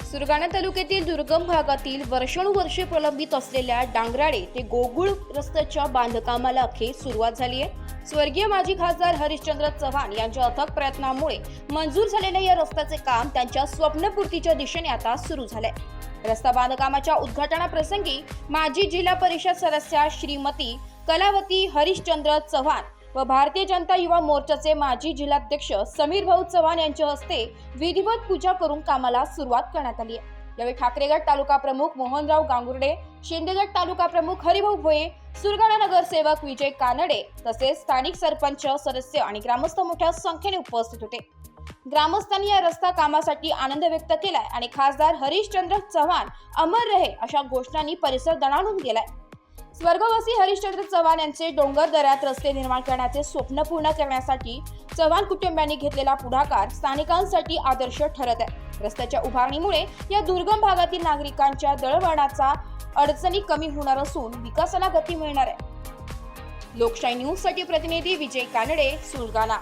सुरगाणा तालुक्यातील दुर्गम भागातील वर्षानुवर्षे प्रलंबित असलेल्या डांगराळे ते गोकुळ रस्त्याच्या बांधकामाला अखेर सुरुवात झाली आहे। स्वर्गीय माजी खासदार हरिश्चंद्र चव्हाण यांच्या अथक प्रयत्नांमुळे मंजूर झालेल्या या रस्त्याचे काम त्यांच्या स्वप्नपूर्तीच्या दिशेने आता सुरू झालंय। रस्ता बांधकामाच्या उद्घाटनाप्रसंगी माजी जिल्हा परिषद सदस्या श्रीमती कलावती हरिश्चंद्र चव्हाण व भारतीय जनता युवा मोर्चाचे माजी जिल्हाध्यक्ष समीर भाऊ चव्हाण यांच्या हस्ते विधिवत पूजा करून कामाला सुरुवात करण्यात आली आहे। यावेळी ठाकरेगड तालुका प्रमुख मोहनराव गांगुर्डे, शिंदेगड तालुका प्रमुख हरिभाऊ भोये, सुरगाणा नगरसेवक विजय कानडे तसेच स्थानिक सरपंच सदस्य आणि ग्रामस्थ मोठ्या संख्येने उपस्थित होते। ग्रामस्थांनी या रस्ता कामासाठी आनंद व्यक्त केलाय आणि खासदार हरिश्चंद्र चव्हाण अमर रहे अशा घोषणांनी परिसर दणाणून गेलाय। स्वर्गवासी हरिश्चंद्र चव्हाण यांचे डोंगर दऱ्यात रस्ते निर्माण करण्याचे स्वप्न पूर्ण करण्यासाठी चव्हाण कुटुंबियांनी घेतलेला पुढाकार स्थानिकांसाठी आदर्श ठरत आहे। रस्त्याच्या उभारणीमुळे या दुर्गम भागातील नागरिकांच्या दळणवळणाचा अडचणी कमी होणार असून विकासाला गती मिळणार आहे। लोकशाही न्यूज साठी प्रतिनिधी विजय कानडे, सुरगाणा।